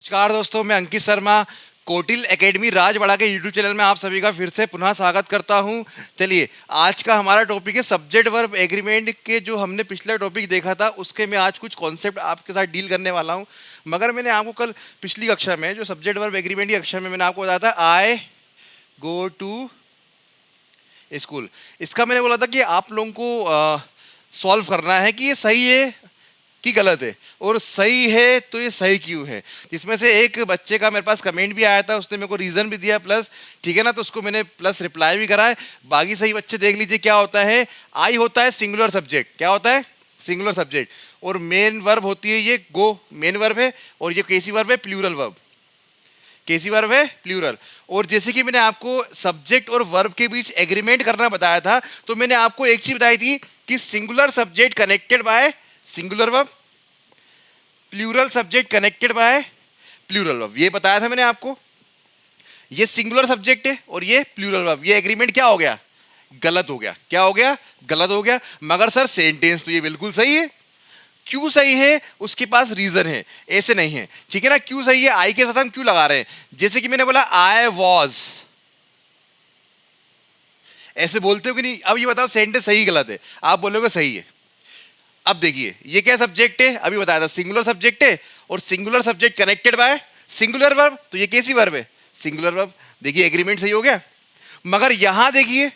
नमस्कार दोस्तों, मैं अंकित शर्मा कोटिल एकेडमी राजवाड़ा के यूट्यूब चैनल में आप सभी का फिर से पुनः स्वागत करता हूं। चलिए, आज का हमारा टॉपिक है सब्जेक्ट वर्ब एग्रीमेंट के। जो हमने पिछला टॉपिक देखा था उसके मैं आज कुछ कॉन्सेप्ट आपके साथ डील करने वाला हूं। मगर मैंने आपको कल पिछली कक्षा में जो सब्जेक्ट वर्ब एग्रीमेंट की कक्षा में मैंने आपको बताया था आई गो टू स्कूल। इसका मैंने बोला था कि आप लोगों को सॉल्व करना है कि ये सही है कि गलत है, और सही है तो ये सही क्यों है। जिसमें से एक बच्चे का मेरे पास कमेंट भी आया था, उसने मेरे को रीजन भी दिया प्लस, ठीक है ना, तो उसको मैंने प्लस रिप्लाई भी करा है। बाकी सही बच्चे देख लीजिए क्या होता है। आई होता है सिंगुलर सब्जेक्ट। क्या होता है? Singular subject. और मेन वर्ब होती है ये गो, मेन वर्ब है। और ये केसी वर्ब है, प्लूरल वर्ब। केसी वर्ब है प्लूरल। और जैसे कि मैंने आपको सब्जेक्ट और वर्ब के बीच एग्रीमेंट करना बताया था, तो मैंने आपको एक चीज बताई थी कि singular subject connected by singular verb, plural subject connected by plural verb. ये बताया था मैंने आपको। ये सिंगुलर सब्जेक्ट है और ये प्लूरल वर्ब। ये एग्रीमेंट क्या हो गया? गलत हो गया। क्या हो गया? गलत हो गया। मगर सर सेंटेंस तो ये बिल्कुल सही है। क्यों सही है? उसके पास रीजन है, ऐसे नहीं है, ठीक है ना। क्यों सही है? आई के साथ हम क्यों लगा रहे हैं? जैसे कि मैंने बोला आई वॉज, ऐसे बोलते हो कि नहीं? अब ये बताओ सेंटेंस सही गलत है? आप बोलोगे सही है। अब देखिए, ये क्या सब्जेक्ट है? अभी बताया था सिंगुलर सब्जेक्ट है, और singular subject connected by singular verb, तो ये कैसी वर्ब है? Singular verb. देखिए एग्रीमेंट सही हो गया। मगर यहां देखिए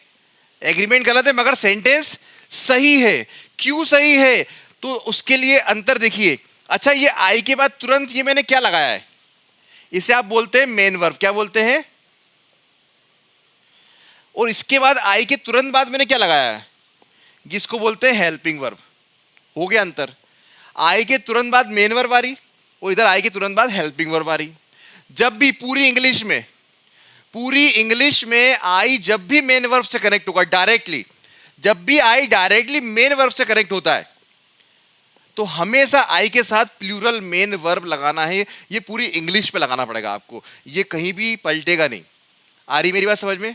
एग्रीमेंट गलत है मगर सेंटेंस सही है। क्यों सही है? तो उसके लिए अंतर देखिए। अच्छा, ये आई के बाद तुरंत ये मैंने क्या लगाया है? इसे आप बोलते हैं मेन वर्ब। क्या बोलते हैं? और इसके बाद आई के तुरंत बाद मैंने क्या लगाया है? जिसको बोलते हैं हेल्पिंग वर्ब। हो गया अंतर। आई के तुरंत बाद मेन वर्ब आ रही, और इधर आई के तुरंत बाद हेल्पिंग वर्ब आ रही। जब भी पूरी इंग्लिश में आई जब भी मेन वर्ब से कनेक्ट होगा डायरेक्टली, जब भी आई डायरेक्टली मेन वर्ब से कनेक्ट होता है, तो हमेशा आई के साथ प्लूरल मेन वर्ब लगाना है। ये पूरी इंग्लिश पे लगाना पड़ेगा आपको, ये कहीं भी पलटेगा नहीं। आ रही मेरी बात समझ में?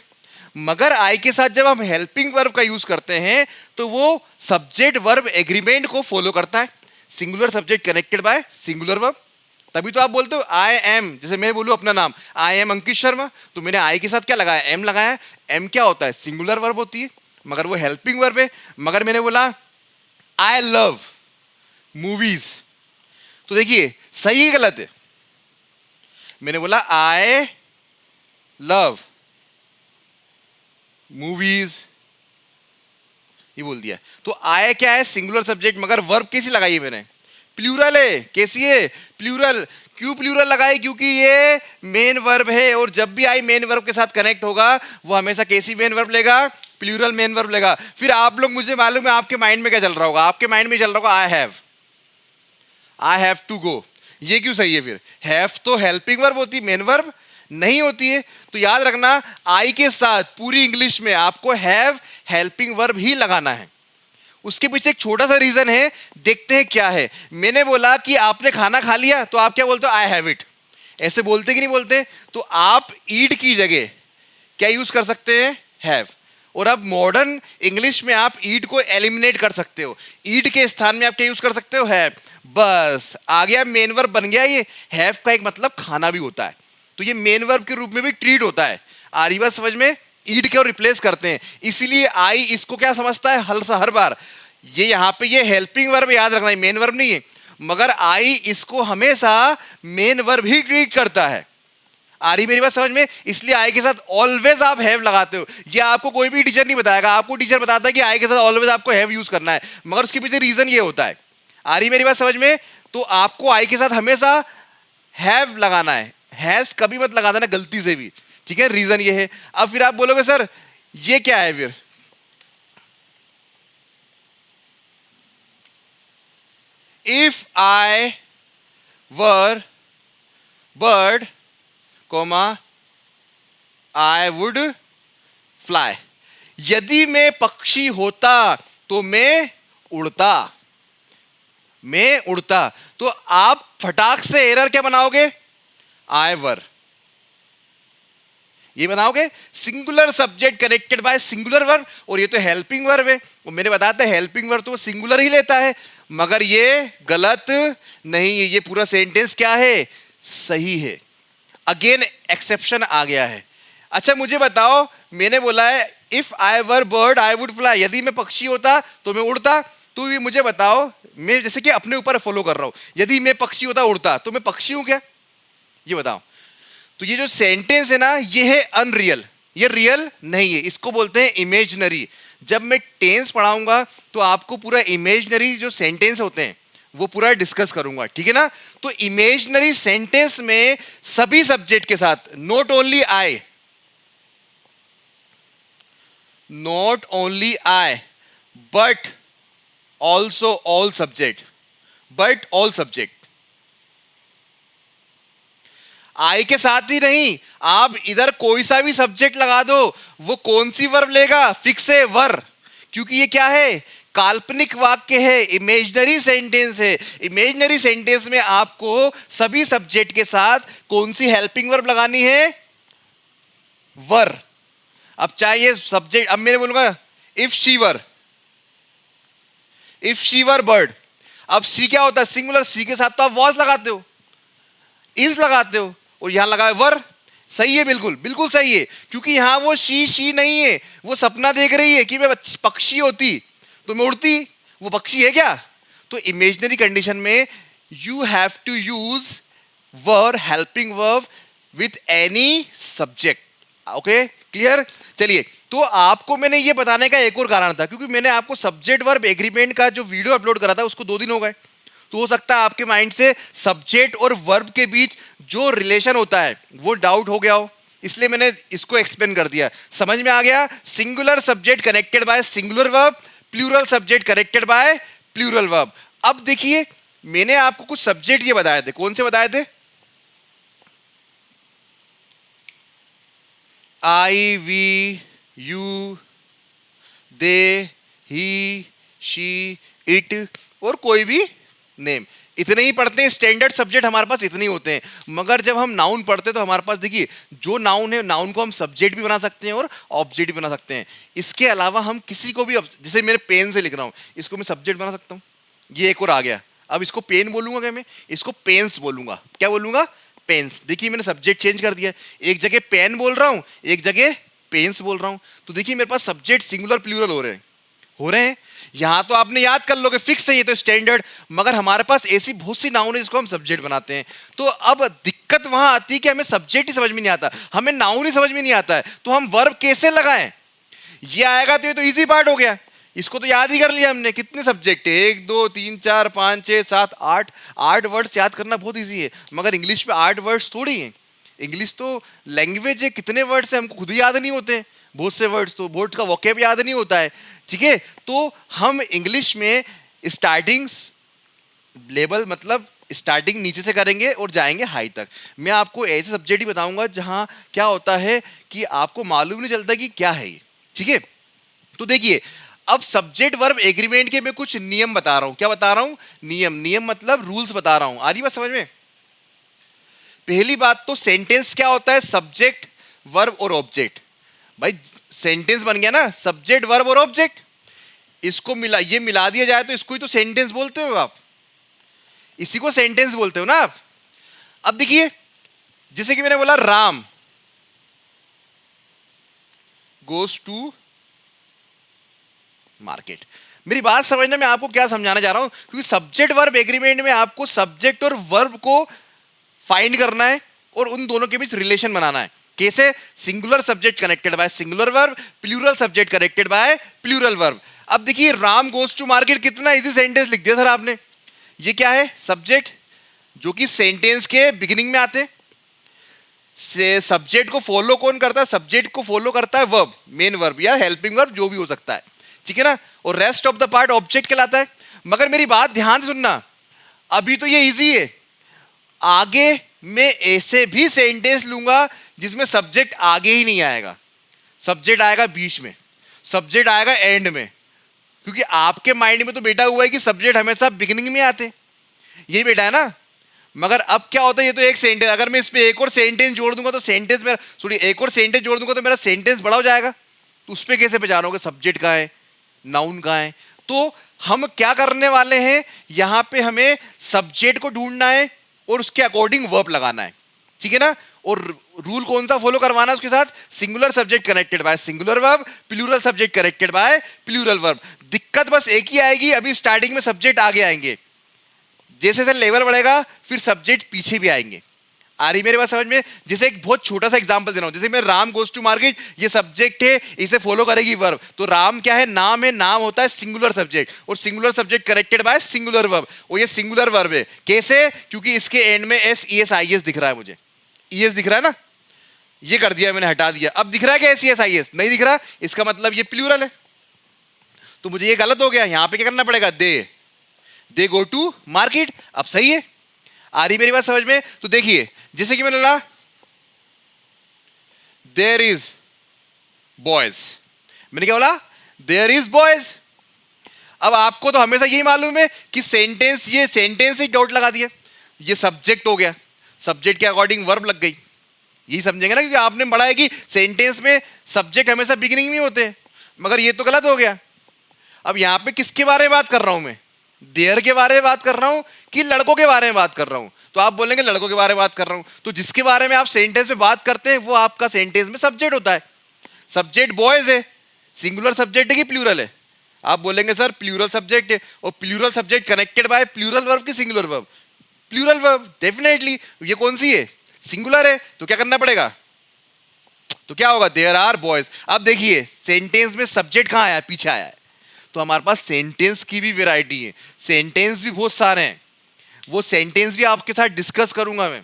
मगर आई के साथ जब हम हेल्पिंग वर्ब का यूज करते हैं तो वो सब्जेक्ट वर्ब एग्रीमेंट को फॉलो करता है। Singular subject connected by singular verb. तभी तो आप बोलते हो आई एम, जैसे मैं बोलूं अपना नाम आई एम अंकित शर्मा, तो मैंने आई के साथ क्या लगाया? एम लगाया। एम क्या होता है? सिंगुलर वर्ब होती है, मगर वो हेल्पिंग वर्ब है। मगर मैंने बोला आई लव मूवीज, तो देखिए सही है गलत है? मैंने बोला आई लव मूवीज, ये बोल दिया। तो आया क्या है? सिंगुलर सब्जेक्ट, मगर वर्ब कैसी लगाई है मैंने? प्लूरल है। कैसी है? प्लूरल। क्यों प्लूरल लगाई? क्योंकि ये मेन वर्ब है, और जब भी आई मेन वर्ब के साथ कनेक्ट होगा वो हमेशा कैसी मेन वर्ब लेगा? प्लूरल मेन वर्ब लेगा। फिर आप लोग, मुझे मालूम है आपके माइंड में क्या चल रहा होगा। आपके माइंड में चल रहा होगा आई हैव टू गो। ये क्यों सही है? फिर हैव तो हेल्पिंग वर्ब होती, मेन वर्ब नहीं होती है। तो याद रखना, आई के साथ पूरी इंग्लिश में आपको हैव हेल्पिंग वर्ब ही लगाना है। उसके पीछे एक छोटा सा रीजन है, देखते हैं क्या है। मैंने बोला कि आपने खाना खा लिया, तो आप क्या बोलते हो? I have it. ऐसे बोलते कि नहीं बोलते? तो आप ईट की जगह क्या यूज कर सकते हैं? हैव। और अब मॉडर्न इंग्लिश में आप ईट को एलिमिनेट कर सकते हो। ईट के स्थान में आप क्या यूज कर सकते हो? हैव। बस आ गया, मेन वर्ब बन गया। ये हैव का एक मतलब खाना भी होता है, तो ये मेन वर्ब के रूप में भी ट्रीट होता है। आ रही बात समझ में? ईट के और रिप्लेस करते हैं, इसीलिए आई इसको क्या समझता है? हर बार ये यहां पे ये हेल्पिंग वर्ब याद रखना है, मेन वर्ब नहीं है। मगर आई इसको हमेशा मेन वर्ब ही ट्रीट करता है। आ रही मेरी बात समझ में? इसलिए आई के साथ ऑलवेज आप हैव लगाते हो। ये आपको कोई भी टीचर नहीं बताएगा। आपको टीचर बताता है कि आई के साथ ऑलवेज आपको हैव यूज करना है, मगर उसके पीछे रीजन ये होता है। आ रही मेरी बात समझ में? तो आपको आई के साथ हमेशा हैव लगाना है, हैज कभी मत लगा देना गलती से भी, ठीक है? रीजन ये है। अब फिर आप बोलोगे सर ये क्या है? फिर if I were bird comma I would fly. यदि मैं पक्षी होता तो मैं उड़ता। मैं उड़ता, तो आप फटाक से एरर क्या बनाओगे? आई वर, ये बनाओगे। Singular subject connected by singular verb, और ये तो हेल्पिंग वर्ब है। वो मैंने बताया था हेल्पिंग वर्ब तो वो सिंगुलर ही लेता है, मगर ये गलत नहीं है। ये पूरा सेंटेंस क्या है? सही है। अगेन एक्सेप्शन आ गया है। अच्छा मुझे बताओ, मैंने बोला है if I were bird I would fly, यदि मैं पक्षी होता तो मैं उड़ता। तो ये मुझे बताओ, मैं जैसे कि अपने ऊपर फॉलो कर रहा हूं, यदि मैं पक्षी होता उड़ता तो मैं पक्षी हूं क्या? ये बताओ। तो ये जो सेंटेंस है ना, ये है अनरियल, ये रियल नहीं है, इसको बोलते हैं इमेजिनरी। जब मैं टेंस पढ़ाऊंगा तो आपको पूरा इमेजिनरी जो सेंटेंस होते हैं वो पूरा डिस्कस करूंगा, ठीक है ना। तो इमेजिनरी सेंटेंस में सभी सब्जेक्ट के साथ, not only I, not only I but also all subject, but all subject. I के साथ ही नहीं, आप इधर कोई सा भी सब्जेक्ट लगा दो, वो कौन सी वर्ब लेगा? फिक्स है, वर। क्योंकि ये क्या है? काल्पनिक वाक्य है, इमेजिनरी सेंटेंस है। इमेजिनरी सेंटेंस में आपको सभी सब्जेक्ट के साथ कौन सी हेल्पिंग वर्ब लगानी है? वर। अब चाहिए सब्जेक्ट, अब मैं बोलूंगा if she were, if she were bird. अब सी क्या होता है? सिंगुलर। सी के साथ तो आप वॉज लगाते हो, इज लगाते हो, और यहां लगा है वर। सही है, बिल्कुल बिल्कुल सही है, क्योंकि यहां वो शी नहीं है, वो सपना देख रही है कि मैं पक्षी होती तो मैं उड़ती। वो पक्षी है क्या? तो इमेजिनरी कंडीशन में you have to use were, helping verb with any subject. Okay, clear? चलिए, तो आपको मैंने ये बताने का एक और कारण था, क्योंकि मैंने आपको सब्जेक्ट वर्ब एग्रीमेंट का जो वीडियो अपलोड करा था उसको 2 दिन हो गए। तो हो सकता है आपके माइंड से सब्जेक्ट और वर्ब के बीच जो रिलेशन होता है वो डाउट हो गया हो, इसलिए मैंने इसको एक्सप्लेन कर दिया। समझ में आ गया? Singular subject connected by singular verb, plural subject connected by plural verb. अब देखिए, मैंने आपको कुछ सब्जेक्ट ये बताए थे, कौन से बताए थे? I, we, you, they, he, she, it, और कोई भी नेम। इतने ही पढ़ते हैं, स्टैंडर्ड सब्जेक्ट हमारे पास इतने ही होते हैं। मगर जब हम नाउन पढ़ते हैं तो हमारे पास देखिए, जो नाउन है, नाउन को हम सब्जेक्ट भी बना सकते हैं और ऑब्जेक्ट भी बना सकते हैं। इसके अलावा हम किसी को भी, जैसे मेरे पेन से लिख रहा हूं, इसको मैं सब्जेक्ट बना सकता हूं। ये एक और आ गया। अब इसको पेन बोलूंगा क्या? मैं इसको पेन्स बोलूंगा। क्या बोलूंगा? पेन्स। देखिए, मैंने सब्जेक्ट चेंज कर दिया, एक जगह पेन बोल रहा हूं, एक जगह पेन्स बोल रहा हूं। तो देखिए, मेरे पास सब्जेक्ट सिंगुलर प्लूरल हो रहे हैं। यहां तो आपने याद कर लोगे, फिक्स है ये तो स्टैंडर्ड। मगर हमारे पास ऐसी बहुत सी नाउन है जिसको हम सब्जेक्ट बनाते हैं। तो अब दिक्कत वहां आती है कि हमें सब्जेक्ट ही समझ में नहीं आता, हमें नाउन ही समझ में नहीं आता है, तो हम वर्ब कैसे लगाएं? ये आएगा तो ये तो इजी पार्ट हो गया, इसको तो याद ही कर लिया हमने। कितने सब्जेक्ट है? 1 2 3 4 5 6 7 8। 8 वर्ड्स याद करना बहुत इजी है, मगर इंग्लिश में 8 वर्ड्स थोड़ी है। इंग्लिश तो लैंग्वेज है, कितने वर्ड्स है हमको खुद ही याद नहीं होते। बहुत से वर्ड्स तो बोर्ड का वोकैब याद नहीं होता है, ठीक है। तो हम इंग्लिश में स्टार्टिंग लेवल, मतलब स्टार्टिंग नीचे से करेंगे और जाएंगे हाई तक। मैं आपको ऐसे सब्जेक्ट ही बताऊंगा जहां क्या होता है कि आपको मालूम नहीं चलता कि क्या है ये, ठीक है। तो देखिए, अब सब्जेक्ट वर्ब एग्रीमेंट के मैं कुछ नियम बता रहा हूं। क्या बता रहा हूं? नियम। नियम मतलब रूल्स बता रहा हूं। आ रही बात समझ में? पहली बात तो, सेंटेंस क्या होता है? सब्जेक्ट, वर्ब और ऑब्जेक्ट। भाई सेंटेंस बन गया ना, सब्जेक्ट, वर्ब और ऑब्जेक्ट। इसको मिला दिया जाए तो इसको ही तो सेंटेंस बोलते हो आप, इसी को सेंटेंस बोलते हो ना आप। अब देखिए, जैसे कि मैंने बोला राम गोस टू मार्केट। मेरी बात समझना, मैं आपको क्या समझाना चाह रहा हूं, क्योंकि सब्जेक्ट वर्ब एग्रीमेंट में आपको सब्जेक्ट और वर्ब को फाइंड करना है और उन दोनों के बीच रिलेशन बनाना है। कैसे? Singular subject connected by singular verb, plural subject connected by plural verb. अब देखिए, राम गोस टू मार्केट, कितना इजी सेंटेंस लिख दिया सर आपने। ये क्या है? सब्जेक्ट, जो कि सेंटेंस के बिगिनिंग में आते हैं। सब्जेक्ट को फॉलो कौन करता है? सब्जेक्ट को फॉलो करता है वर्ब, मेन वर्ब या हेल्पिंग वर्ब, जो भी हो सकता है, ठीक है ना। और rest of the part object कहलाता है। मगर मेरी बात ध्यान से सुनना, अभी तो ये इजी है, आगे मैं ऐसे भी सेंटेंस लूंगा जिसमें सब्जेक्ट आगे ही नहीं आएगा, सब्जेक्ट आएगा बीच में, सब्जेक्ट आएगा एंड में। क्योंकि आपके माइंड में तो बेटा हुआ है कि सब्जेक्ट हमेशा बिगिनिंग में आते, ये बेटा है ना। मगर अब क्या होता है, ये तो एक सेंटेंस, अगर मैं इस पे एक और सेंटेंस जोड़ दूंगा तो सेंटेंस मेरा, सॉरी, एक और सेंटेंस जोड़ दूंगा तो मेरा सेंटेंस बड़ा हो जाएगा। तो उस पर कैसे पहचानोगे सब्जेक्ट कहाँ है, नाउन कहाँ है? तो हम क्या करने वाले हैं, यहां पे हमें सब्जेक्ट को ढूंढना है, और उसके अकॉर्डिंग वर्ब लगाना है, ठीक है ना। और रूल कौन सा फॉलो करवाना है उसके साथ, singular subject connected by singular verb, plural subject connected by plural verb. दिक्कत बस एक ही आएगी, अभी स्टार्टिंग में सब्जेक्ट आगे आएंगे, जैसे जैसे लेवल बढ़ेगा फिर सब्जेक्ट पीछे भी आएंगे। आ रही मेरे बात समझ में। जैसे एक बहुत छोटा सा एग्जांपल दे रहा हूं, जैसे मैं राम गोज टू मार्केट, ये सब्जेक्ट है, इसे फॉलो करेगी वर्ब। तो राम क्या है, नाम है, नाम होता है सिंगुलर सब्जेक्ट, और singular subject connected by singular verb, और ये सिंगुलर वर्ब है। कैसे, क्योंकि इसके एंड में S E S I S दिख रहा है, मुझे ई एस दिख रहा है ना, ये कर दिया मैंने, हटा दिया। अब दिख रहा है क्या S E S I S, नहीं दिख रहा, इसका मतलब ये प्लूरल है। तो मुझे ये गलत हो गया, यहां पे क्या करना पड़ेगा, दे गो टू मार्केट। अब सही है, आ रही मेरी बात समझ में। तो देखिए जैसे कि मैंने बोला देयर इज बॉयज, मैंने क्या बोला, देयर इज बॉयज। अब आपको तो हमेशा यही मालूम है कि सेंटेंस, ये सेंटेंस ही डॉट लगा दिया, ये सब्जेक्ट हो गया, सब्जेक्ट के अकॉर्डिंग वर्ब लग गई, यही समझेंगे ना, क्योंकि आपने पढ़ा है कि सेंटेंस में सब्जेक्ट हमेशा बिगिनिंग में होते हैं। मगर ये तो गलत हो गया। अब यहां पे किसके बारे में बात कर रहा हूं मैं, देयर के बारे में बात कर रहा हूं कि लड़कों के बारे में बात कर रहा हूं। तो आप बोलेंगे लड़कों के बारे में बात कर रहा हूं, तो जिसके बारे में आप सेंटेंस में बात करते हैं वो आपका सेंटेंस में सब्जेक्ट होता है। सब्जेक्ट बॉयज है, सिंगुलर सब्जेक्ट है कि प्लूरल है, आप बोलेंगे सर प्लूरल सब्जेक्ट है, और plural subject connected by plural verb की singular verb, plural verb definitely. ये कौन सी है, सिंगुलर है, तो क्या करना पड़ेगा, तो क्या होगा, देयर आर बॉयज। अब देखिए सेंटेंस में सब्जेक्ट कहां आया, पीछे आया है, तो हमारे पास सेंटेंस की भी वैरायटी है, सेंटेंस भी बहुत सारे हैं, वो सेंटेंस भी आपके साथ डिस्कस करूंगा मैं,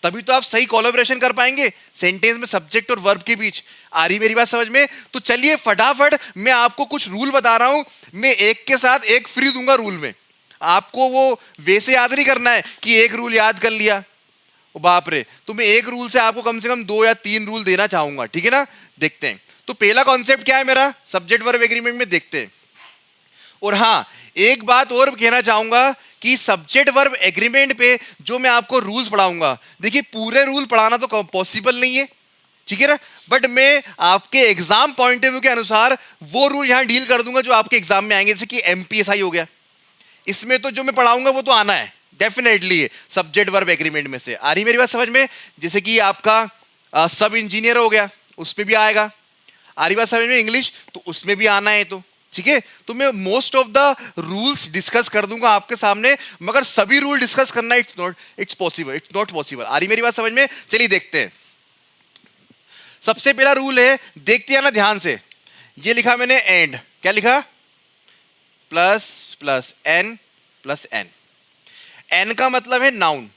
तभी तो आप सही कोलैबोरेशन कर पाएंगे सेंटेंस में सब्जेक्ट और वर्ब के बीच। आ रही मेरी बात समझ में। तो चलिए फटाफट मैं आपको कुछ रूल बता रहा हूं, मैं एक के साथ एक फ्री दूंगा रूल में, आपको वो वैसे याद नहीं करना है कि एक रूल याद कर लिया, ओ बाप रे, तो मैं एक रूल से आपको कम से कम 2 या 3 रूल देना चाहूंगा, ठीक है ना। देखते हैं, तो पहला कॉन्सेप्ट क्या है मेरा, सब्जेक्ट वर्ब एग्रीमेंट में देखते हैं। और हां, एक बात और कहना चाहूंगा कि सब्जेक्ट वर्ब एग्रीमेंट पे जो मैं आपको रूल्स पढ़ाऊंगा, देखिए पूरे रूल पढ़ाना तो पॉसिबल नहीं है, ठीक है ना, बट मैं आपके एग्जाम पॉइंट ऑफ व्यू के अनुसार वो रूल यहां डील कर दूंगा जो आपके एग्जाम में आएंगे, जैसे कि एमपीएसआई हो गया, इसमें तो जो मैं पढ़ाऊंगा वो तो आना है डेफिनेटली सब्जेक्ट वर्ब एग्रीमेंट में से। आ रही मेरी बात समझ में। जैसे कि आपका सब इंजीनियर हो गया, उसमें भी आएगा। आ रही बात समझ में, इंग्लिश तो उसमें भी आना है, तो ठीक है। तो मैं most of the rules discuss कर दूंगा आपके सामने, मगर सभी रूल डिस्कस करना इट्स नॉट पॉसिबल। आ रही मेरी बात समझ में। चलिए देखते हैं, सबसे पहला रूल है, देखते हैं ना ध्यान से, ये लिखा मैंने एंड, क्या लिखा, plus plus N plus N, N का मतलब है नाउन,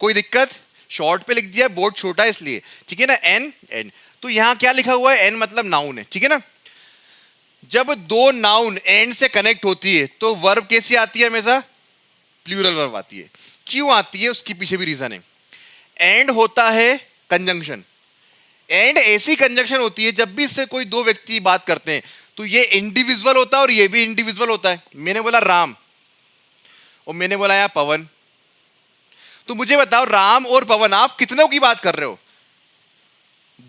कोई दिक्कत, शॉर्ट पे लिख दिया, बोर्ड छोटा है इसलिए, ठीक है ना, एन एन। तो यहां क्या लिखा हुआ है, एन मतलब नाउन है, ठीक है ना। जब दो नाउन एंड से कनेक्ट होती है तो वर्ब कैसी आती है, हमेशा प्लूरल वर्ब आती है। क्यों आती है, उसके पीछे भी रीजन है। एंड होता है कंजंक्शन, एंड ऐसी कंजंक्शन होती है जब भी इससे कोई दो व्यक्ति बात करते हैं तो ये इंडिविजुअल होता है और ये भी इंडिविजुअल होता है। मैंने बोला राम और मैंने बोला यार पवन, तो मुझे बताओ राम और पवन आप कितनों की बात कर रहे हो,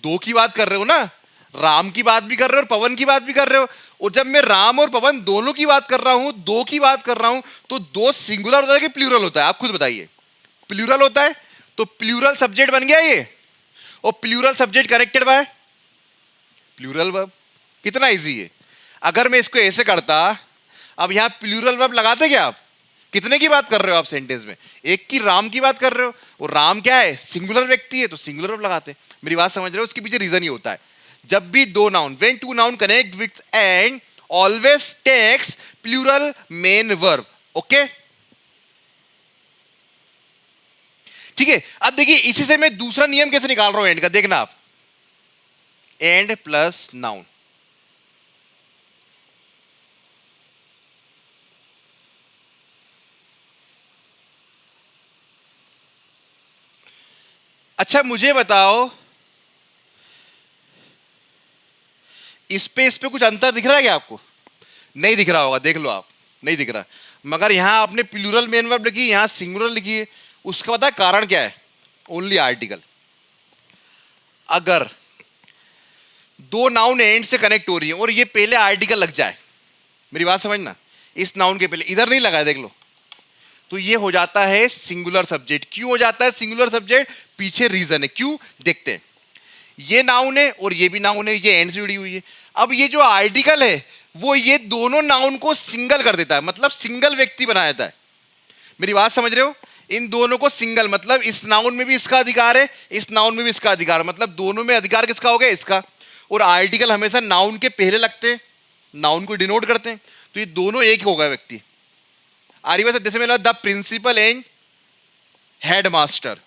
दो की बात कर रहे हो ना, राम की बात भी कर रहे हो और पवन की बात भी कर रहे हो। और जब मैं राम और पवन दोनों की बात कर रहा हूं, दो की बात कर रहा हूं, तो दो सिंगुलर होता है कि प्लूरल होता है, आप खुद बताइए। प्लूरल होता है, तो प्लूरल सब्जेक्ट बन गया ये, और plural subject connected by plural verb. कितना इजी है। अगर मैं इसको ऐसे करता, अब यहां प्लूरल वर्ब लगाते क्या आप, कितने की बात कर रहे हो आप सेंटेंस में, एक की, राम की बात कर रहे हो, और राम क्या है, सिंगुलर व्यक्ति है, तो सिंगुलर वर्ब लगाते। मेरी बात समझ रहे हो, उसके पीछे रीजन ही होता है, जब भी दो noun, when two noun connect with and always takes plural main verb, okay ठीक है। अब देखिए इसी से मैं दूसरा नियम कैसे निकाल रहा हूं एंड का, देखना आप, एंड प्लस नाउन, अच्छा मुझे बताओ इस पे कुछ अंतर दिख रहा है क्या आपको, नहीं दिख रहा होगा, देख लो आप, नहीं दिख रहा। मगर यहां आपने प्लूरल मेन वर्ब लिखी, यहां सिंगुलर लिखी है, उसका पता है कारण क्या है, ओनली आर्टिकल। अगर दो नाउन एंड से कनेक्ट हो रही है और ये पहले आर्टिकल लग जाए, मेरी बात समझना, इस नाउन के पहले, इधर नहीं लगा है देख लो, तो ये हो जाता है सिंगुलर सब्जेक्ट। क्यों हो जाता है सिंगुलर सब्जेक्ट? पीछे रीजन है, क्यों देखते हैं। ये नाउन है और ये भी नाउन है, ये एंड से जुड़ी हुई है। अब ये जो आर्टिकल है वो ये दोनों नाउन को सिंगल कर देता है, मतलब सिंगल व्यक्ति बना देता है। मेरी बात समझ रहे हो? इन दोनों को सिंगल, मतलब इस नाउन में भी इसका अधिकार है, इस नाउन में भी इसका अधिकार है, मतलब दोनों में अधिकार किसका हो गया? इसका। और आर्टिकल हमेशा नाउन के पहले लगते हैं, नाउन को डिनोट करते हैं, तो ये दोनों एक हो गए व्यक्ति। आ रही बात? जैसे मैंने the principal and headmaster,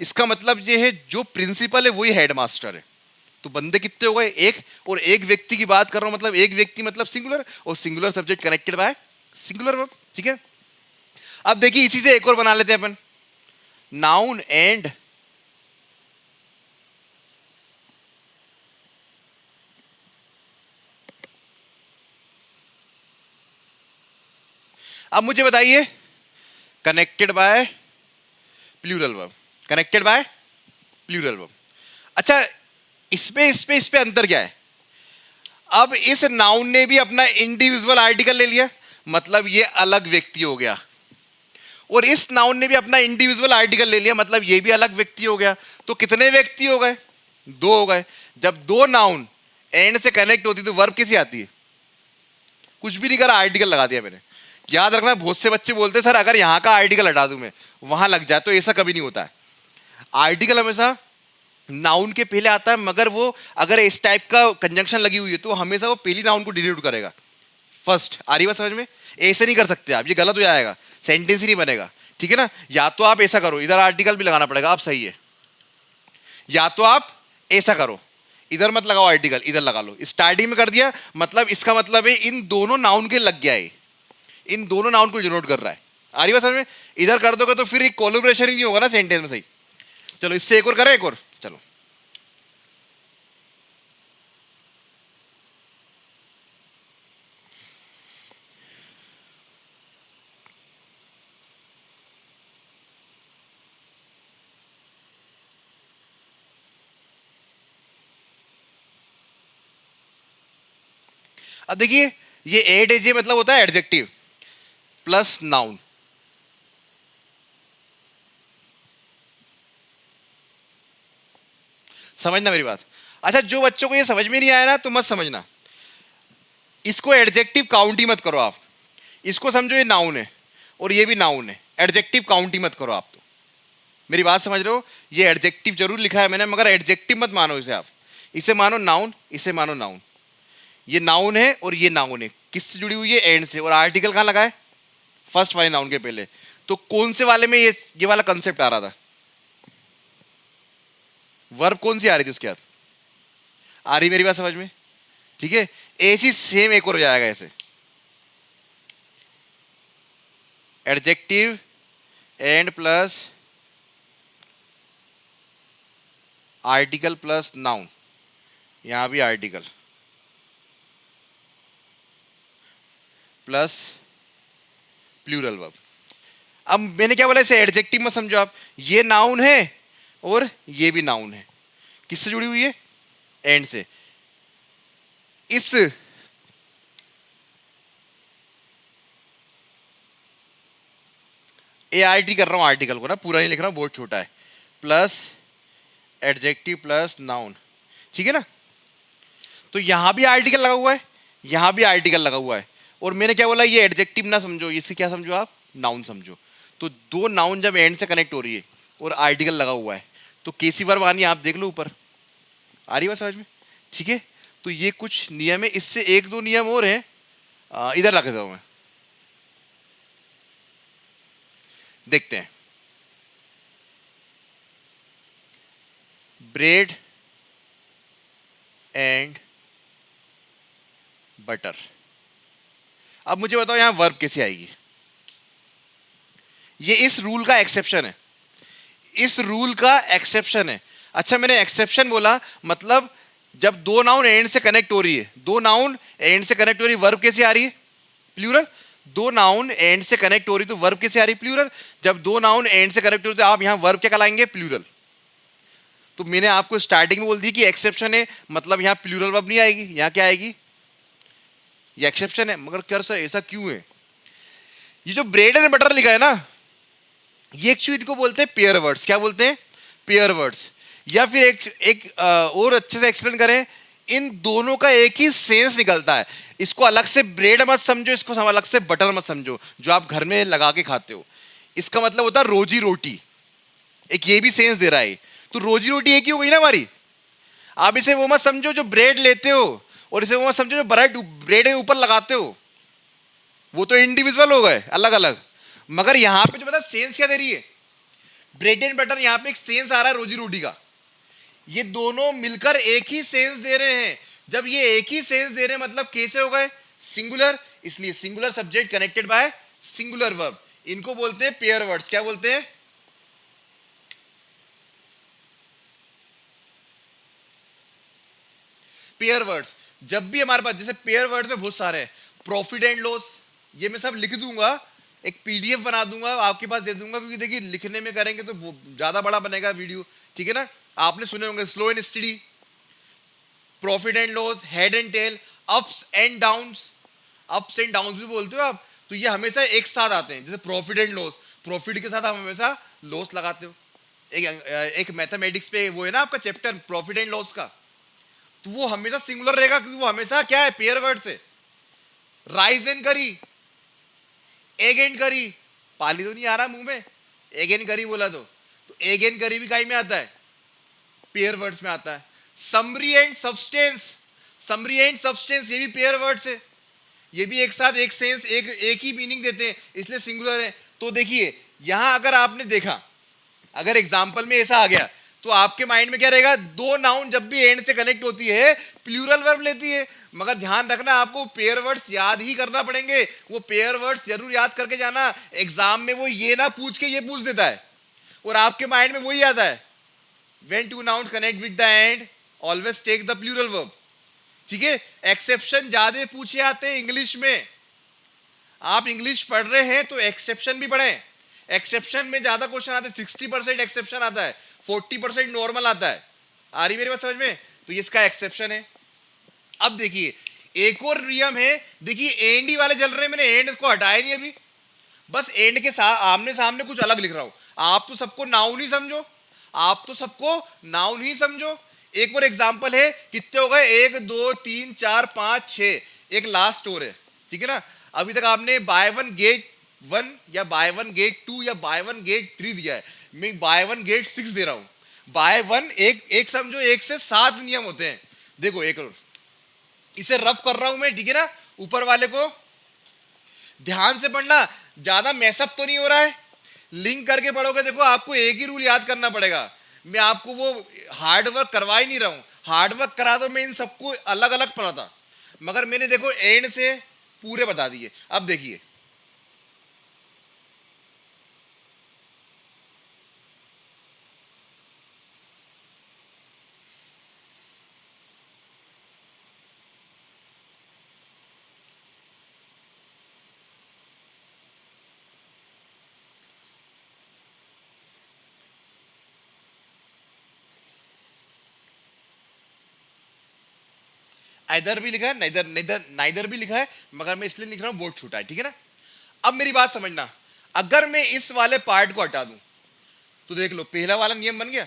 इसका मतलब ये है जो प्रिंसिपल है वही हेड मास्टर है। तो बंदे कितने हो गए? एक। और एक व्यक्ति की बात कर रहा हूं, मतलब एक व्यक्ति मतलब सिंगुलर, और singular subject connected by singular verb. ठीक है, अब देखिए इसी से एक और बना लेते हैं अपन, नाउन एंड अब मुझे बताइए connected by plural verb, connected by plural verb. अच्छा, इस पे अंतर क्या है? अब इस नाउन ने भी अपना इंडिविजुअल आर्टिकल ले लिया, मतलब ये अलग व्यक्ति हो गया, और इस नाउन ने भी अपना इंडिविजुअल आर्टिकल ले लिया, मतलब ये भी अलग व्यक्ति हो गया। तो कितने व्यक्ति हो गए? दो हो गए। जब दो नाउन एंड से कनेक्ट होती तो वर्ब कैसी आती है? कुछ भी नहीं करा, आर्टिकल लगा दिया मैंने। याद रखना, बहुत से बच्चे बोलते हैं सर अगर यहां का आर्टिकल हटा दूं मैं वहां लग जाए, तो ऐसा कभी नहीं होता है। आर्टिकल हमेशा नाउन के पहले आता है, मगर वो अगर इस टाइप का कंजंक्शन लगी हुई है तो हमेशा वो पहली नाउन को डिनोट करेगा फर्स्ट। आ रही बात समझ में? ऐसे नहीं कर सकते आप, ये गलत हो जाएगा, सेंटेंस ही नहीं बनेगा। ठीक है ना? या तो आप ऐसा करो, इधर आर्टिकल भी लगाना पड़ेगा, आप सही है, या तो आप ऐसा करो, इधर मत लगाओ आर्टिकल, इधर लगा लो। स्टार्टिंग में कर दिया, मतलब इसका मतलब है इन दोनों नाउन के लग गया है, इन दोनों नाउन को डिनोट कर रहा है। आ रही बात समझ में? इधर कर दोगे तो फिर एक कोलैबोरेशन ही नहीं होगा ना सेंटेंस में। सही, चलो इससे एक और करें, एक और। चलो अब देखिए, ये एड एज मतलब होता है एडजेक्टिव प्लस नाउन। समझना मेरी बात। अच्छा, जो बच्चों को ये समझ में नहीं आया ना तो मत समझना, इसको एडजेक्टिव काउंट ही मत करो आप। इसको समझो ये नाउन है और ये भी नाउन है, एडजेक्टिव काउंट ही मत करो आप। तो मेरी बात समझ रहे हो? ये एडजेक्टिव जरूर लिखा है मैंने, मगर एडजेक्टिव मत मानो इसे आप। इसे मानो नाउन, इसे मानो नाउन। ये नाउन है और ये नाउन है, किससे जुड़ी हुई है? एंड से। और आर्टिकल कहां लगा है? फर्स्ट वाले नाउन के पहले। तो कौन से वाले में ये वाला कंसेप्ट आ रहा था? वर्ब कौन सी आ रही थी उसके बाद? आ रही मेरी बात समझ में? ठीक है, ऐसी सेम एक और हो जाएगा ऐसे, adjective and plus article plus noun, यहां भी आर्टिकल प्लस प्लूरल वर्ब। अब मैंने क्या बोला, इसे एडजेक्टिव में समझो आप, ये नाउन है और ये भी नाउन है, किससे जुड़ी हुई है? एंड से। इस ART कर रहा हूं, आर्टिकल को ना पूरा नहीं लिख रहा हूं, बहुत छोटा है, प्लस एडजेक्टिव प्लस नाउन। ठीक है ना? तो यहां भी आर्टिकल लगा हुआ है, यहां भी आर्टिकल लगा हुआ है, और मैंने क्या बोला, ये एडजेक्टिव ना समझो, इसे क्या समझो आप? नाउन समझो। तो दो नाउन जब एंड से कनेक्ट हो रही है और आर्टिकल लगा हुआ है तो कैसी वर्ब आनी है आप देख लो ऊपर। आ रही बात समझ में? ठीक है, तो ये कुछ नियम है, इससे एक दो नियम और हैं, इधर रख देता हूं मैं, देखते हैं। Bread and butter. अब मुझे बताओ यहां वर्ब कैसे आएगी? ये इस रूल का एक्सेप्शन है, इस रूल का एक्सेप्शन है। अच्छा, मैंने एक्सेप्शन बोला, मतलब जब दो नाउन एंड से कनेक्ट हो रही है, दो नाउन एंड से कनेक्ट हो रही है, वर्ब कैसे आ रही है? प्लूरल। दो नाउन एंड से कनेक्ट हो रही तो वर्ब कैसे आ रही? प्लूरल। जब दो नाउन एंड से कनेक्ट हो रही तो आप यहां वर्ब क्या कहलाएंगे? प्लूरल। तो मैंने आपको स्टार्टिंग में बोल दी कि एक्सेप्शन है, मतलब यहां प्लूरल वर्ब नहीं आएगी, यहां क्या आएगी? ये एक्सेप्शन है। मगर क्या सर ऐसा क्यों है? ये जो ब्रेड एंड बटर लिखा है ना, ये एक्चुअली इनको बोलते हैं पेयर वर्ड्स। क्या बोलते हैं? Pair words. या फिर और अच्छे से एक्सप्लेन करें, इन दोनों का एक ही सेंस निकलता है। इसको अलग से ब्रेड मत समझो, इसको अलग से बटर मत समझो जो आप घर में लगा के खाते हो। इसका मतलब होता है रोजी रोटी, एक ये भी सेंस दे रहा है। तो रोजी रोटी एक ही हो गई ना हमारी। आप इसे वो मत समझो जो ब्रेड लेते हो, और इसे वो मत समझो जो ब्रेड के ऊपर लगाते हो, वो तो इंडिविजुअल हो गए अलग अलग। मगर यहां पे जो पता सेंस क्या दे रही है, ब्रेड एंड बटर, यहां पे एक सेंस आ रहा है रोजी रोटी का। ये दोनों मिलकर एक ही सेंस दे रहे हैं। जब ये एक ही सेंस दे रहे हैं मतलब कैसे हो गए? सिंगुलर। इसलिए singular subject connected by singular verb, इनको बोलते हैं पेयर वर्ड्स। क्या बोलते हैं? Pair words. जब भी हमारे पास, जैसे पेयर वर्ड्स में बहुत सारे हैं, प्रॉफिट एंड लॉस, ये मैं सब लिख दूंगा, एक पीडीएफ बना दूंगा आपके पास दे दूंगा, क्योंकि देखिए लिखने में करेंगे तो ज्यादा बड़ा बनेगा वीडियो, ठीक है ना। आपने सुने होंगे slow and steady, profit and loss, head and tail, ups and downs. Ups and downs भी बोलते हो आप, तो ये हमेशा एक साथ आते हैं। जैसे प्रॉफिट एंड लॉस, प्रॉफिट के साथ आप हमेशा लॉस लगाते हो। एक मैथमेटिक्स पे वो है ना आपका चैप्टर प्रॉफिट एंड लॉस का, तो वो हमेशा सिंगुलर रहेगा, क्योंकि वो हमेशा क्या है? पेयर वर्ड से। राइस एंड करी, एग एंड करी, पाली तो नहीं आ रहा मुंह में, एग एंड करी बोला तो एग एंड करी भी काई में आता है? पेयर वर्ड्स में आता है। Summary and substance, summary and substance, ये भी पेयर वर्ड्स है। ये भी एक साथ एक सेंस, एक ही मीनिंग देते हैं, इसलिए सिंगुलर है। तो देखिए यहां अगर आपने देखा, अगर एग्जाम्पल में ऐसा आ गया, तो आपके माइंड में क्या रहेगा? दो नाउन जब भी एंड से कनेक्ट होती है प्लूरल वर्ब लेती है। मगर ध्यान रखना, आपको पेयर वर्ड्स याद ही करना पड़ेंगे। वो पेयर वर्ड्स जरूर याद करके जाना। एग्जाम में वो ये ना पूछ के ये पूछ देता है, और आपके माइंड में वही आता है, when two noun connect with the and always take the plural verb. ठीक है। एक्सेप्शन ज्यादा पूछे आते हैं इंग्लिश में। आप इंग्लिश पढ़ रहे हैं तो एक्सेप्शन भी पढ़ें। एक्सेप्शन में ज्यादा क्वेश्चन आते हैं, 60% एक्सेप्शन आता है, 40% नॉर्मल आता है। आ रही मेरी बात समझ में? तो इसका एक्सेप्शन है। अब देखिए एक और नियम है, देखिए एंड ही वाले चल रहे हैं, मैंने एंड को हटाया नहीं अभी, बस एंड के साथ आमने सामने कुछ अलग लिख रहा हूं। आप तो सबको नाउन ही समझो, आप तो सबको नाउन ही समझो। एक और एग्जांपल है, कितने हो गए? 1 2 3 4 5 6, एक लास्ट और है, ठीक है ना। अभी तक आपने बाय वन गेट 1 या बाय वन गेट 2 या बाय वन गेट 3 दिया है, मैं बाय वन गेट 6 दे रहा हूं। बाय वन एक समझो, 1 से 7 नियम होते हैं। देखो एक और, इसे रफ कर रहा हूं मैं, ठीक है ना। ऊपर वाले को ध्यान से पढ़ना, ज्यादा मैसअप तो नहीं हो रहा है, लिंक करके पढ़ोगे। देखो आपको एक ही रूल याद करना पड़ेगा, मैं आपको वो हार्ड वर्क करवा ही नहीं रहा हूं। हार्ड वर्क करा दो मैं इन सबको अलग अलग पढ़ाता, मगर मैंने देखो एंड से पूरे बता दिए। अब देखिए आइदर भी लिखा है, नाइदर नाइदर नाइदर भी लिखा है, मगर मैं इसलिए लिख रहा हूं बोर्ड छोटा है, ठीक है ना। अब मेरी बात समझना, अगर मैं इस वाले पार्ट को हटा दूं तो देख लो पहला वाला नियम बन गया,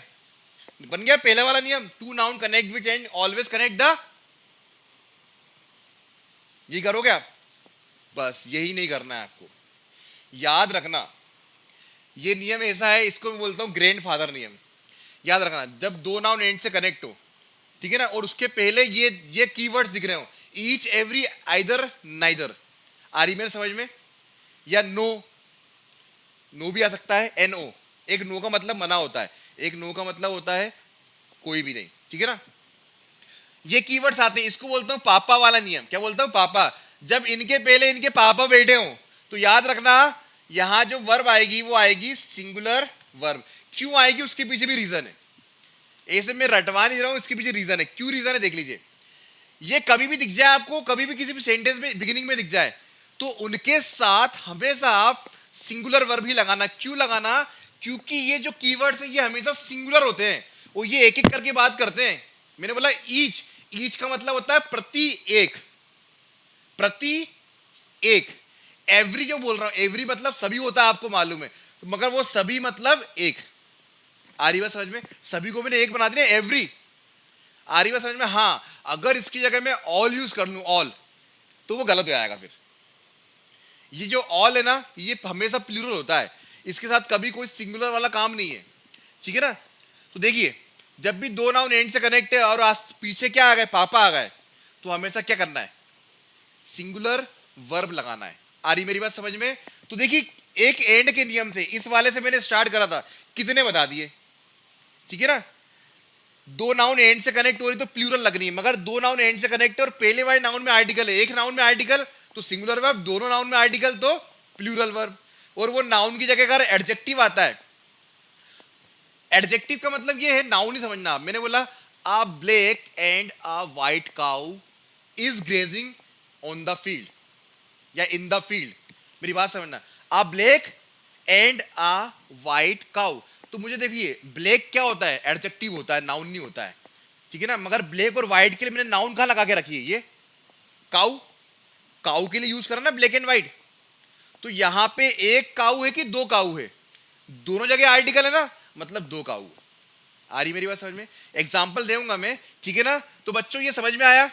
बन गया पहला वाला नियम, two noun connect with and always connect the. ये करोगे आप? बस यही नहीं करना है आपको, याद रखना। ये नियम ऐसा है, इसको मैं बोलता हूं ग्रैंड फादर नियम। याद रखना, जब दो नाउन एंड से कनेक्ट हो, ठीक है ना, और उसके पहले ये कीवर्ड्स दिख रहे हो, ईच एवरी आइदर नाइदर, आ रही मेरे समझ में? या नो, नो भी आ सकता है, एन ओ। एक नो का मतलब मना होता है, एक नो का मतलब होता है कोई भी नहीं, ठीक है ना। ये कीवर्ड्स आते हैं, इसको बोलता हूं पापा वाला नियम। क्या बोलता हूं? पापा। जब इनके पहले इनके पापा बैठे हो तो याद रखना, यहां जो वर्ब आएगी वो आएगी सिंगुलर वर्ब। क्यों आएगी उसके पीछे भी रीजन है, ऐसे मैं रटवा नहीं रहा हूं, इसके पीछे रीजन है। क्यों रीजन है देख लीजिए। ये कभी भी दिख जाए आपको, कभी भी किसी भी सेंटेंस में बिगिनिंग में दिख जाए, तो उनके साथ हमेशा आप सिंगुलर वर्ब ही लगाना। क्यों लगाना? क्योंकि ये जो कीवर्ड्स हैं ये हमेशा सिंगुलर होते हैं, और ये एक एक करके बात करते हैं। मैंने बोला ईच, ईच का मतलब होता है प्रति एक, प्रति एक। एवरी जो बोल रहा हूं, एवरी मतलब सभी होता है, आपको मालूम है, तो मगर वो सभी मतलब एक। आ रही बात समझ में? सभी को मैंने एक बना दिया, एवरी। आ रही बात समझ में? हाँ, अगर इसकी जगह मैं ऑल यूज कर लूं, ऑल, तो वो गलत हो जाएगा फिर। ये जो ऑल है ना, ये हमेशा प्लूरल होता है, इसके साथ कभी कोई सिंगुलर वाला काम नहीं है, ठीक है ना। तो देखिए, जब भी दो नाउन एंड से कनेक्ट है और आज पीछे क्या आ गए, पापा आ गए, तो हमेशा क्या करना है, सिंगुलर वर्ब लगाना है। आ रही मेरी बात समझ में? तो देखिए, एक एंड के नियम से, इस वाले से मैंने स्टार्ट करा था, कितने बता दिए, ठीक है ना। दो नाउन एंड से कनेक्ट हो रही तो प्लूरल लगनी है, मगर दो नाउन एंड से कनेक्ट है और पहले वाले नाउन में आर्टिकल है, एक नाउन में आर्टिकल तो सिंगुलर वर्ब, दोनों नाउन में आर्टिकल तो प्लूरल वर्ब। और वो नाउन की जगह अगर एडजेक्टिव आता है, एडजेक्टिव का मतलब ये है, नाउन ही समझना। मैंने बोला अ black and a white cow is grazing on the field या इन द फील्ड, मेरी बात समझना। अ black and a white cow, तो मुझे देखिए, ब्लैक क्या होता है, एडजेक्टिव होता है, नाउन नहीं होता है, ठीक है ना। मगर ब्लैक और व्हाइट के लिए मैंने नाउन कहां लगा के रखी है, ये काउ, काउ के लिए यूज करा ना ब्लैक एंड व्हाइट। तो यहां पे एक काउ है कि दो काउ है, दोनों जगह आर्टिकल है ना, मतलब दो काउ। आ रही मेरी बात समझ में? एग्जाम्पल दूंगा मैं, ठीक है ना। तो बच्चों ये समझ में आया,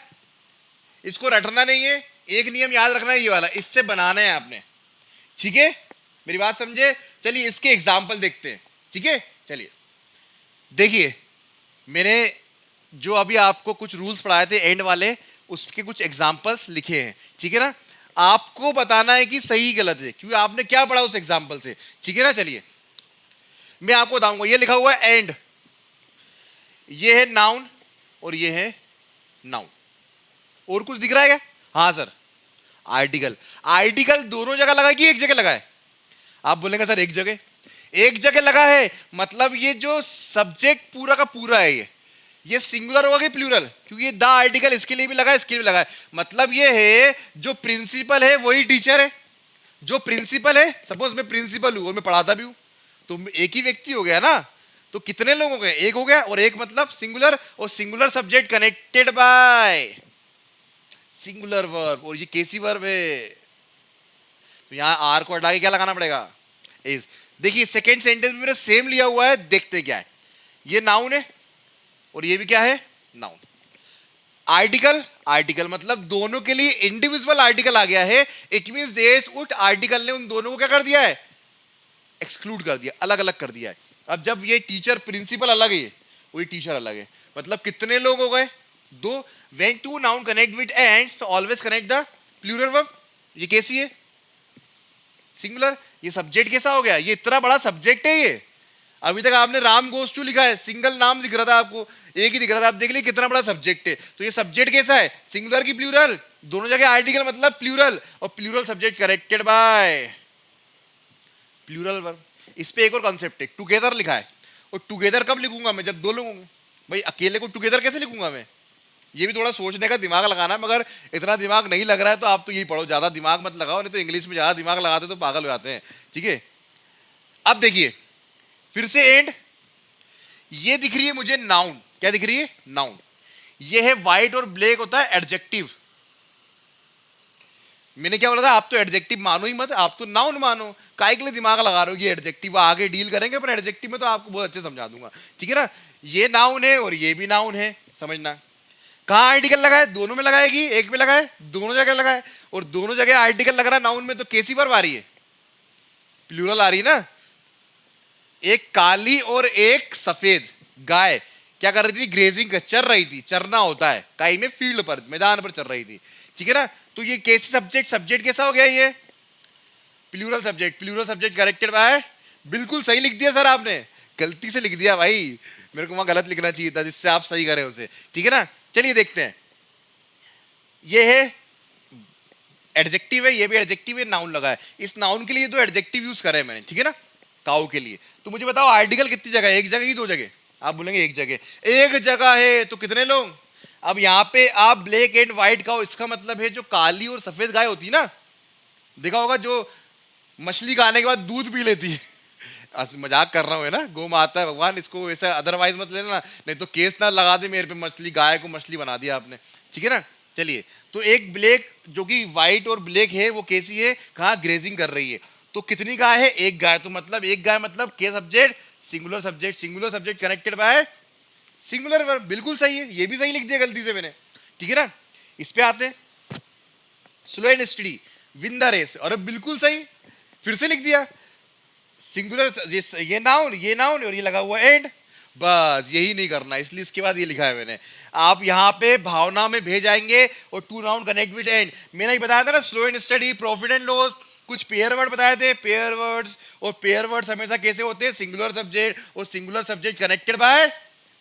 इसको रटना नहीं है, एक नियम याद रखना है, ये वाला, इससे बनाना है आपने, ठीक है। मेरी बात समझे? चलिए इसके एग्जाम्पल देखते हैं, ठीक है। चलिए देखिए, मैंने जो अभी आपको कुछ रूल्स पढ़ाए थे एंड वाले, उसके कुछ एग्जाम्पल्स लिखे हैं, ठीक है ना। आपको बताना है कि सही गलत है, क्योंकि आपने क्या पढ़ा उस एग्जाम्पल से, ठीक है ना। चलिए मैं आपको बताऊंगा, ये लिखा हुआ है एंड, ये है नाउन और ये है नाउन, और कुछ दिख रहा है क्या? हाँ सर, आर्टिकल। आर्टिकल दोनों जगह लगा है कि एक जगह लगा है? आप बोलेंगे सर एक जगह, एक जगह लगा है, मतलब ये जो सब्जेक्ट पूरा का पूरा है, ये सिंगुलर होगा कि प्लूरल, क्योंकि ये द आर्टिकल इसके लिए भी लगा है, इसके लिए भी लगा है। मतलब ये है, जो प्रिंसिपल है वही टीचर है, जो प्रिंसिपल है, सपोज मैं प्रिंसिपल हूं और मैं पढ़ाता भी हूं, तो एक ही व्यक्ति हो गया ना। तो कितने लोग हो गए, एक हो गया, और एक मतलब सिंगुलर, और singular subject connected by singular verb, और ये केसी वर्ब है, तो यहां आर को हटा के क्या लगाना पड़ेगा, इज। देखिए सेकेंड सेंटेंस में मैंने सेम लिया हुआ है, देखते क्या है, ये नाउन है और ये भी क्या है, नाउन। आर्टिकल, आर्टिकल मतलब दोनों के लिए इंडिविजुअल आर्टिकल आ गया है, इट मींस देयर उस आर्टिकल ने उन दोनों को क्या कर दिया है, एक्सक्लूड कर दिया, अलग अलग कर दिया है। अब जब ये टीचर प्रिंसिपल अलग है, वही टीचर अलग है, मतलब कितने लोग हो गए, दो। When two noun connect with ands तो always connect the plural verb, ये कैसी है, सिंगुलर। ये सब्जेक्ट कैसा हो गया, ये इतना बड़ा सब्जेक्ट है ये। अभी तक आपने राम गोस टू लिखा है, सिंगल नाम दिख रहा था आपको, एक ही दिख रहा था, आप देख लीजिए कितना बड़ा सब्जेक्ट है। तो ये सब्जेक्ट कैसा है, सिंगुलर की प्लूरल, दोनों जगह आर्टिकल मतलब प्लूरल, और plural subject connected by plural verb. इस पे एक और कॉन्सेप्ट है, टुगेदर लिखा है, और टुगेदर कब लिखूंगा मैं, जब दो लोग होंगे। भाई अकेले को टुगेदर कैसे लिखूंगा मैं, ये भी थोड़ा सोचने का दिमाग लगाना, मगर इतना दिमाग नहीं लग रहा है तो आप तो यही पढ़ो, ज्यादा दिमाग मत लगाओ, नहीं तो इंग्लिश में ज्यादा दिमाग लगाते तो पागल हो जाते हैं, ठीक है। अब देखिए फिर से एंड, ये दिख रही है मुझे नाउन, क्या दिख रही है, नाउन। ये है व्हाइट और ब्लैक होता है एडजेक्टिव। मैंने क्या बोला था, आप तो एडजेक्टिव मानो ही मत, आप तो नाउन मानो, काहे के लिए दिमाग लगा रहे हो, ये एडजेक्टिव आगे डील करेंगे, पर एडजेक्टिव में तो आपको बहुत अच्छे समझा दूंगा, ठीक है ना। ये नाउन है और ये भी नाउन है, समझना। कहाँ आर्टिकल लगा है, दोनों में लगाएगी, एक में लगा है, दोनों जगह लगा है, और दोनों जगह आर्टिकल लग रहा है नाउन में, तो कैसी वर्ब आ रही है, प्लूरल आ रही है ना। एक काली और एक सफेद गाय क्या कर रही थी, ग्रेजिंग, चर रही थी, चरना होता है काई में, फील्ड पर, मैदान पर चल रही थी, ठीक है ना। तो ये कैसे सब्जेक्ट, सब्जेक्ट कैसा हो गया, ये plural subject, plural subject connected by, बिल्कुल सही लिख दिया सर आपने, गलती से लिख दिया भाई, मेरे को वहां गलत लिखना चाहिए था, जिससे आप सही करें उसे, ठीक है ना। चलिए देखते हैं, ये है एडजेक्टिव है, ये भी एडजेक्टिव है, नाउन लगा है। इस नाउन के लिए दो एडजेक्टिव यूज करे मैंने, ठीक है ना, काऊ के लिए। तो मुझे बताओ आर्टिकल कितनी जगह है, एक जगह की दो जगह, आप बोलेंगे एक जगह, एक जगह है, तो कितने लोग। अब यहाँ पे आप ब्लैक एंड व्हाइट काऊ, इसका मतलब है जो काली और सफेद गाय होती है ना, देखा होगा जो मछली खाने के बाद दूध पी लेती है, मजाक कर रहा हूँ है ना, गौ माता है भगवान, इसको वैसा अदरवाइज मत लेना, नहीं तो केस ना लगा दे मेरे पे, मछली, गाय को मछली बना दिया आपने, ठीक है ना। चलिए तो एक ब्लैक जो कि व्हाइट और ब्लैक है वो कैसी है, कहाँ ग्रेजिंग कर रही है। तो कितनी गाय है, एक गाय। तो मतलब एक गाय मतलब के subject singular subject, singular subject connected by singular verb. बिल्कुल सही है, ये भी सही लिख दिया गलती से मैंने, ठीक है ना। इस पे आते हैं, slow and steady win the race, और अब बिल्कुल सही फिर से लिख दिया सिंगुलर, ये नाउन, ये नाउन और ये लगा हुआ एंड। बस यही नहीं करना, इसलिए इसके बाद ये लिखा है मैंने। आप यहाँ पे भावना में भेज आएंगे और two noun connect with and. मैंने बताया था ना slow and steady, profit and loss, कुछ पेयर वर्ड बताए थे, पेयर वर्ड्स। और पेयर वर्ड्स हमेशा कैसे होते हैं, सिंगुलर सब्जेक्ट और singular subject connected by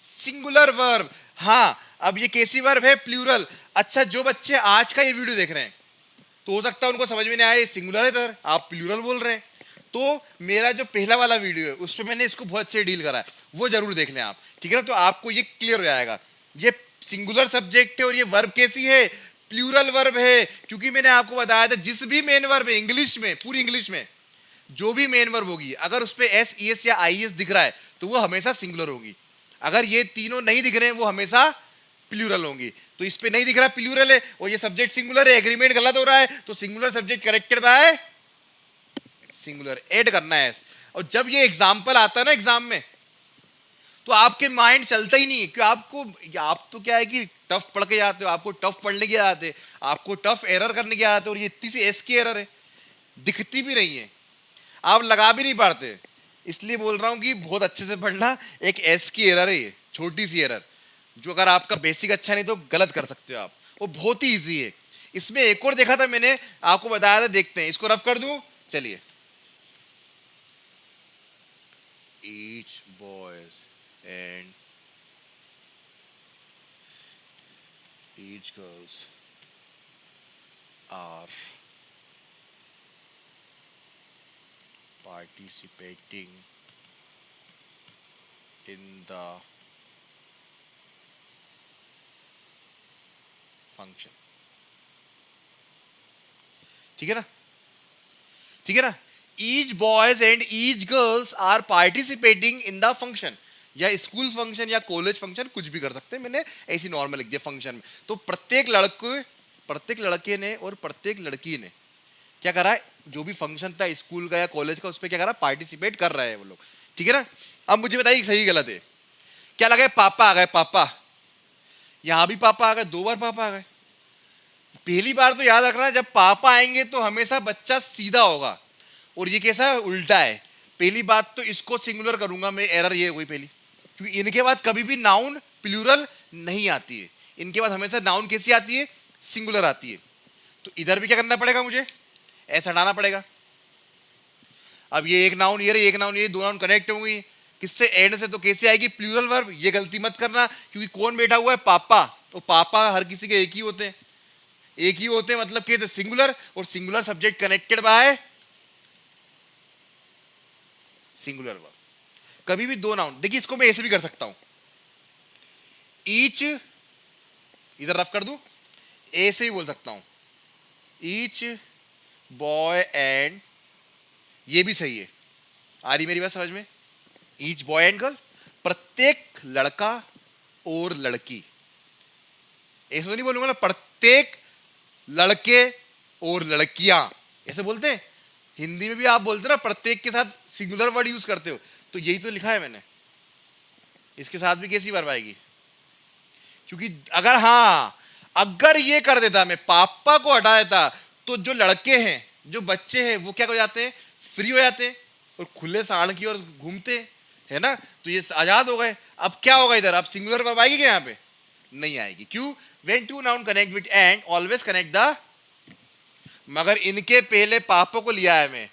singular verb. हाँ, अब ये कैसी वर्ब है, प्लूरल। अच्छा, जो बच्चे आज का ये वीडियो देख रहे हैं तो हो सकता है उनको समझ में नहीं आया सिंगुलर है तो आप प्लूरल बोल रहे हैं। तो मेरा जो पहला वाला वीडियो है उस पर मैंने इसको बहुत अच्छे डील करा है, वो जरूर देख लें आप, ठीक है ना। तो आपको ये क्लियर हो जाएगा, ये सिंगुलर सब्जेक्ट है और ये वर्ब कैसी है, प्लूरल वर्ब है। क्योंकि मैंने आपको बताया था जिस भी मेन वर्ब है इंग्लिश में, पूरी इंग्लिश में जो भी मेन वर्ब होगी, अगर उस पर एस ई एस या आई एस दिख रहा है तो वो हमेशा सिंगुलर होगी। अगर ये तीनों नहीं दिख रहे हैं वो हमेशा प्लूरल होंगी। तो इस पे नहीं दिख रहा प्लूरल है और ये सब्जेक्ट सिंगुलर है, एग्रीमेंट गलत हो रहा है, तो singular subject connected bye singular, add करना है। और जब ये एग्जाम्पल आता है ना एग्जाम में, तो आपके माइंड चलता ही नहीं, क्यों आपको, आप तो क्या है कि टफ पढ़ के जाते हो, आपको टफ पढ़ने की आदत है, आपको टफ एरर करने की आदत है, और ये इतनी सी एस की एरर है, दिखती भी नहीं है, आप लगा भी नहीं पाते। इसलिए बोल रहा हूं कि बहुत अच्छे से पढ़ना। एक एस की एरर है ये, छोटी सी एरर, जो अगर आपका बेसिक अच्छा नहीं तो गलत कर सकते हो आप, वो बहुत ही इजी है। इसमें एक और देखा था मैंने, आपको बताया था, देखते हैं, इसको रफ कर दूं, चलिए। each boys and each girls are participating in the function, ठीक है ना, ठीक है ना। each boys and each girls are participating in the function, या स्कूल फंक्शन या कॉलेज फंक्शन, कुछ भी कर सकते हैं, मैंने ऐसी नॉर्मल लिख दिया फंक्शन में। तो प्रत्येक लड़के ने और प्रत्येक लड़की ने क्या करा, जो भी फंक्शन था स्कूल का या कॉलेज का, उस पर क्या करा, पार्टिसिपेट कर रहे हैं वो लोग, ठीक है ना। अब मुझे बताइए सही गलत है, क्या लगा, पापा आ गए, पापा, यहां भी पापा आ गए, 2 बार पापा आ गए। पहली बार तो याद रखना, जब पापा आएंगे तो हमेशा बच्चा सीधा होगा, और ये कैसा है, उल्टा है। पहली बात तो इसको सिंगुलर करूंगा मैं, एरर ये हुई पहली, क्योंकि इनके बाद कभी भी नाउन प्लूरल नहीं आती है, इनके बाद हमेशा नाउन कैसी आती है, सिंगुलर आती है। तो इधर भी क्या करना पड़ेगा, मुझे ऐसा हटाना पड़ेगा। अब ये एक नाउन ये, एक नाउन ये, 2 नाउन कनेक्ट होंगी किससे, एंड से, तो कैसे आएगी, प्लूरल वर्ब। ये गलती मत करना, क्योंकि कौन बैठा हुआ है, पापा, तो पापा हर किसी के एक ही होते हैं, एक ही होते हैं, मतलब कि सिंगुलर, और singular subject connected by singular verb. कभी भी 2 नाउन, देखिए इसको मैं ऐसे भी कर सकता हूं, ईच, इधर रफ कर दूं, ऐसे ही बोल सकता हूं, ईच बॉय एंड, ये भी सही है, आ रही मेरी बात समझ में, ईच बॉय एंड गर्ल, प्रत्येक लड़का और लड़की, ऐसे तो नहीं बोलूंगा ना, प्रत्येक लड़के और लड़कियां, ऐसे बोलते हैं। हिंदी में भी आप बोलते ना, प्रत्येक के साथ सिंगुलर वर्ड यूज करते हो, तो यही तो लिखा है मैंने, इसके साथ भी कैसी वर्ब आएगी, क्योंकि अगर, हाँ, अगर ये कर देता, मैं पापा को हटा देता, तो जो लड़के हैं, जो बच्चे हैं, वो क्या हो जाते हैं, फ्री हो जाते हैं और खुले साड़ की ओर घूमते हैं, है ना, तो ये आजाद हो गए। अब क्या होगा इधर, अब सिंगुलर वर्ब आएगी क्या, यहाँ पे नहीं आएगी, क्यों, when two noun connect with and always connect the, मगर इनके पहले पापा को लिया है मैं,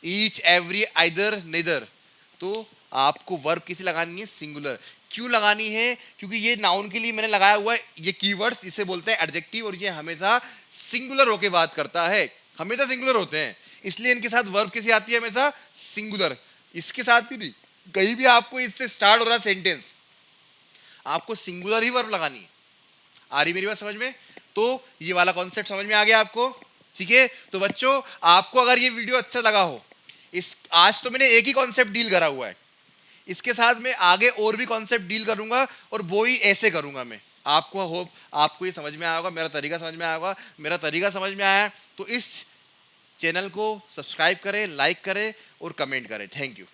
ईच एवरी आइदर नेदर, तो आपको वर्ब किसी लगानी है, सिंगुलर। क्यों लगानी है, क्योंकि ये नाउन के लिए मैंने लगाया हुआ है ये कीवर्ड्स, इसे बोलते हैं एडजेक्टिव, और ये हमेशा सिंगुलर होके बात करता है, हमेशा सिंगुलर होते हैं, इसलिए इनके साथ वर्ब कैसी आती है, हमेशा सिंगुलर। इसके साथ ही नहीं, कहीं भी आपको इससे स्टार्ट हो रहा सेंटेंस, आपको सिंगुलर ही वर्ब लगानी है। आ रही मेरी बात समझ में, तो ये वाला कॉन्सेप्ट समझ में आ गया आपको, ठीक है। तो बच्चों, आपको अगर ये वीडियो अच्छा लगा हो, इस आज तो मैंने एक ही कॉन्सेप्ट डील करा हुआ है, इसके साथ मैं आगे और भी कॉन्सेप्ट डील करूंगा, और वो ही ऐसे करूंगा मैं, आपको होप आपको ये समझ में आया होगा, मेरा तरीका समझ में आया होगा। मेरा तरीका समझ में आया है तो इस चैनल को सब्सक्राइब करें, लाइक करें और कमेंट करें। Thank you.